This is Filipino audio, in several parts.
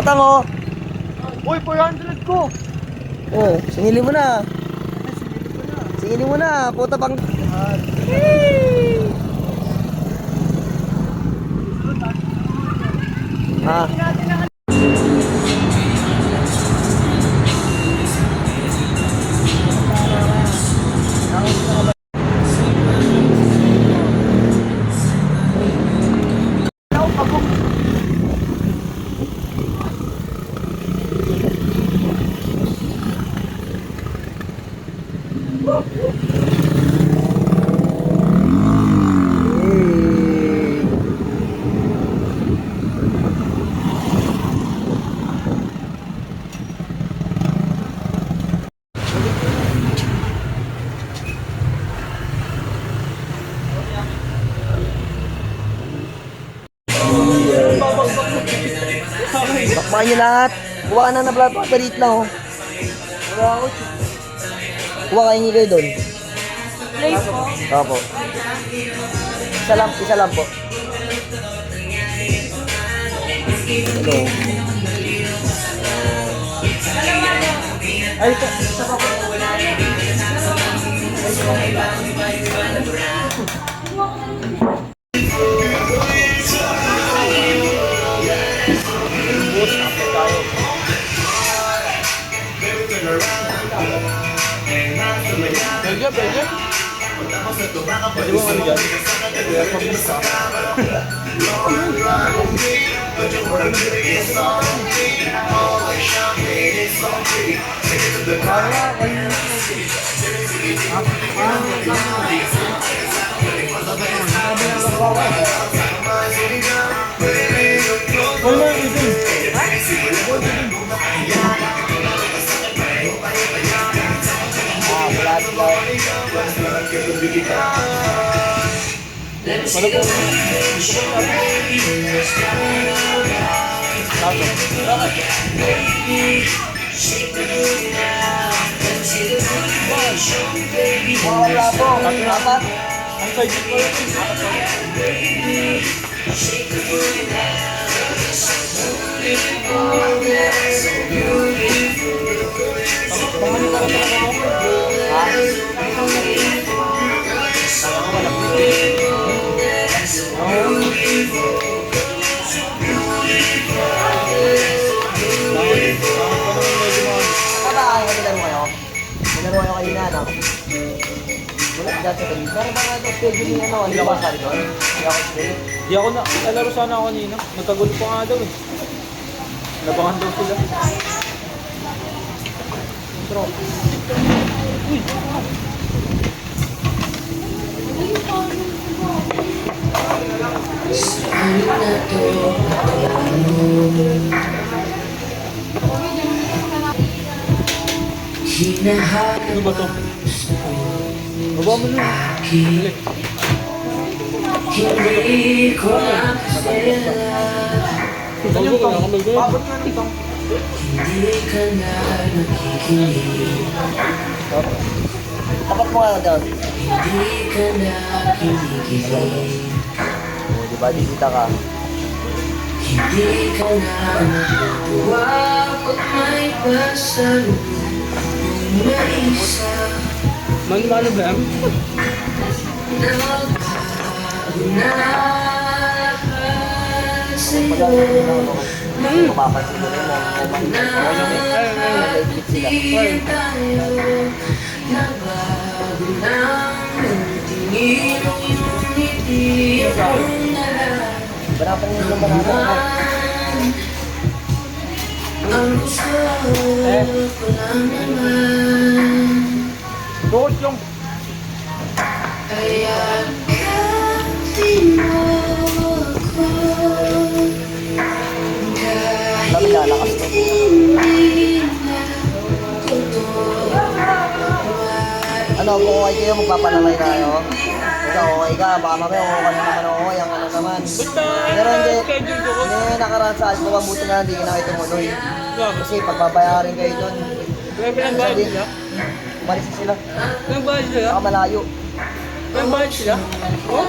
Tatang oh. Uy, 400 ko. Oh, singilin mo na. Singilin mo na, puta pang... Ah. Bakbakan nyo lahat. Kuha ka na na plato. Dalit lang oh. Wala ako. Kuha kayo nyo kayo doon. Plate po. Opo. Isa lang po. Hello. Ay, ito. Isa pa po. Pwede, pwede. Pwede mo ano dyan? Wala ito. Wala po. Apat. Ang sajit ko yun. Nilaro kayo kanina, no? Wala, dyan sa tabi. Pero ba nga ito, schedule yung ano, hindi ako sali doon? Hindi ako schedule. Di ako na, nalaro sana ako kanina. Nagkagulo pa nga daw eh. Labangan daw sila. Intro. Uy! Ano ba to? Baba mo na. Dali. Hindi ko makasela. Ano yung tong? Babot na ng tong. Hindi ka na nakikinig. Tapat mo nga doon. Hindi ka na kinikilig. O, di ba? Dikita ka. Hindi ka na natutuwa pag may pasalubong na isa. Mano ba yan? Nagbago na sa'yo. Mapapansin mo rin mo. Nagtitin tayo. Nagbago na ang tingin ng iyong ngiti kong nalang. Barapan nyo yung banana. Ang gusto ko lang naman. Bukod yung... Kaya mo ako. Dami lalakas to. Hindi na totoo. Ano, kung okay kayo, magpapalamay tayo. Ikaw, okay ka. Baka mamaya okay ka naman okay. Ang ano naman. Basta Pero hindi. schedule ko. Hindi, nakaraan sa alpo. Mabuti na hindi ka na kayo tumuloy. Kasi pagbabayarin kayo doon. Kaya pinagbayad sila? Umalis na sila. Pinagbayad sila? Baka malayo. Pinagbayad sila? Oh?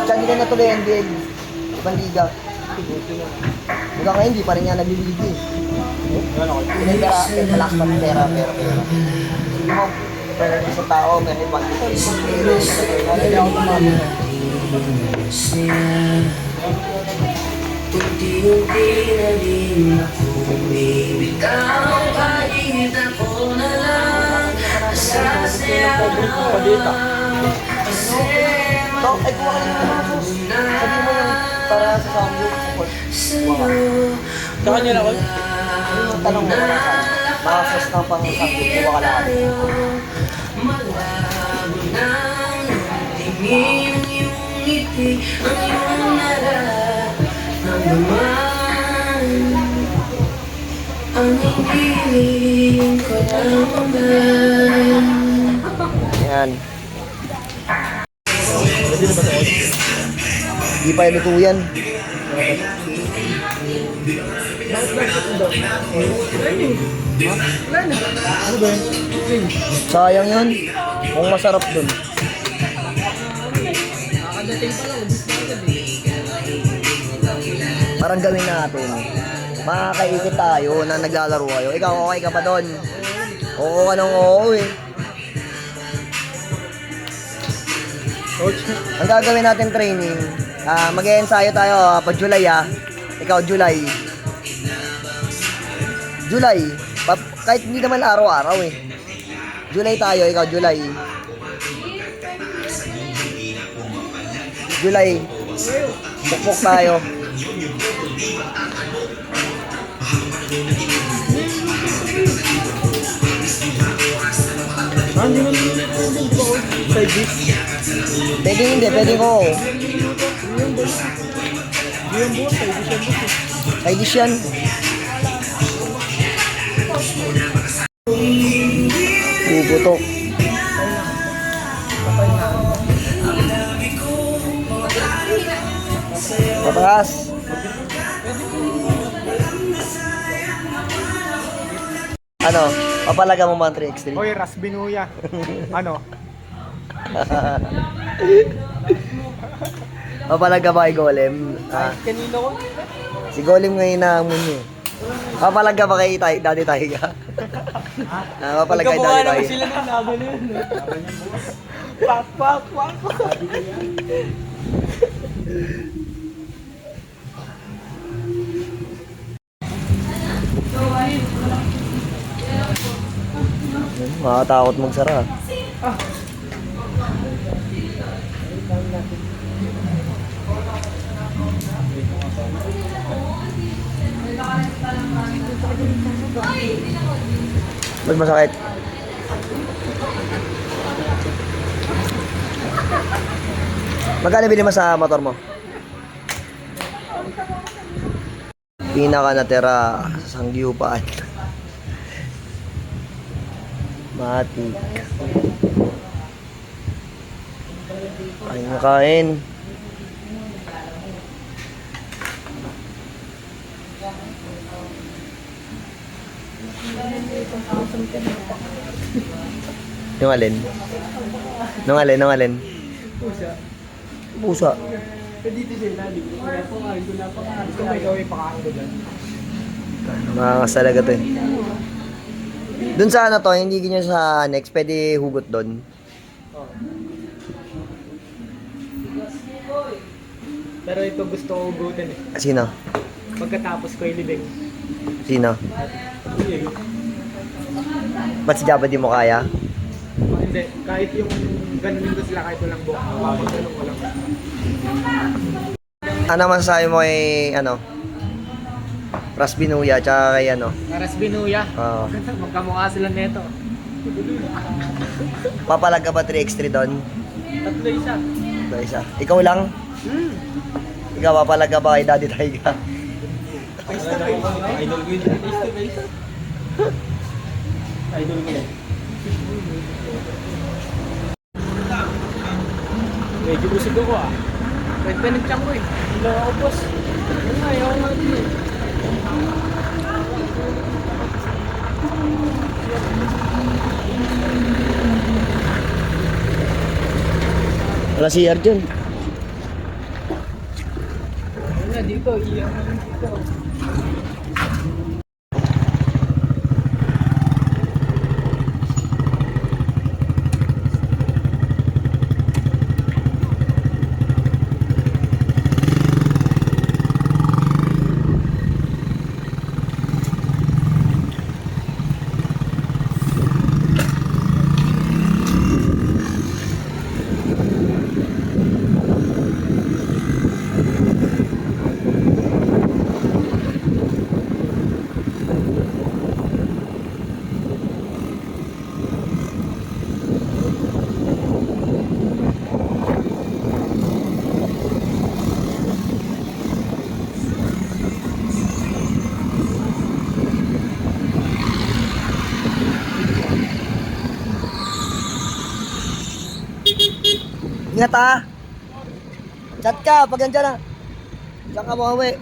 Diyan nila natuloy NBA. Ibang liga. Hanggang ngayon, hindi pa rin nga nagliligi. Pinalakas pa ng pera. Ako, pero sa tao, may ibang. Hindi ako tumama. Unti-unti na din ako bumibitaw, kahit ako na lang sasayaw. So, ay kuha ka lang ng sus. Sabi mo yung para sa samyo, support. Kuha ka. Sa kanya na ako. Yung tanong mo na sa makasos ng pang-samyo, kuha ka lang. Malabo nang tingin ang iyong ngiti, ang iyong nararamdaman, ang hinihiling ko naman. Yan. Di pa luto yan. Ano ba yun? Sayang yun. Kung masarap dun. Parang gawin natin. Makakaikot tayo na naglalaro kayo. Ikaw, okay ka pa doon? Oo, anong oo eh. Coach. Ang gagawin natin training, mag-e-ensayo tayo pa July Ikaw, July. July. Kahit hindi naman araw-araw eh. July tayo, ikaw, July. July. Pukpok tayo. Hindi mo niluluto ko. Side dish. Pwede hindi, pwede ko. Hindi yung buwan, side dish yan boss. Side dish yan. Bubutok. Patakas. Ano? Papalaga mo ba ang 3x3? Hoy, Rasbinuya. Ano? Papalaga ba kay Golem? Kanina ko. Si Golem ngayon na mo niyo. Papalaga ba kay Daddy Taiga? Papalaga kay Daddy Taiga. Sila ng laban na yun. Pak, pak, pak. Makatakot magsara. Ba't masakit? Magkano bili mo sa motor mo? Pinaka natira sa Sangyupan. Matik. Kain na kain. Yung alin? Nung alin? Pusa. Pusa. Dito sila. Wala pa kain. Kung may gawin pakain ko dyan. Makangas talaga to eh. Dun sa ano to, hindi ganyan sa next, pwede hugot doon. Pero ito gusto ko hugutin eh. Sino? Pagkatapos ko ilibig. Sino? Ba't si Jabba di mo kaya? Hindi. Kahit yung ganun ko sila kahit walang buhok. Ganun ko lang. Ano masasabi mo kay, Rasbinuya, tsaka kay Rasbinuya. Oo. Magkamukha sila neto. Papalaga ba 3x3 doon? Tatlo isa. Ito isa. Ikaw lang? Ikaw papalaga ba kay Daddy Taiga? Face to face. Idol ko yun. Face to face. Idol ko yun. Medyo busog ako ah. Pwede pa nagtiyang ko eh. Hindi lang ako boss. Ayaw nga din eh. Wala si Arjun. Ayun na dito. Iyan na lang dito. Ingat ha. Chat ka pag nandiyan na. Diyan ka mauwi.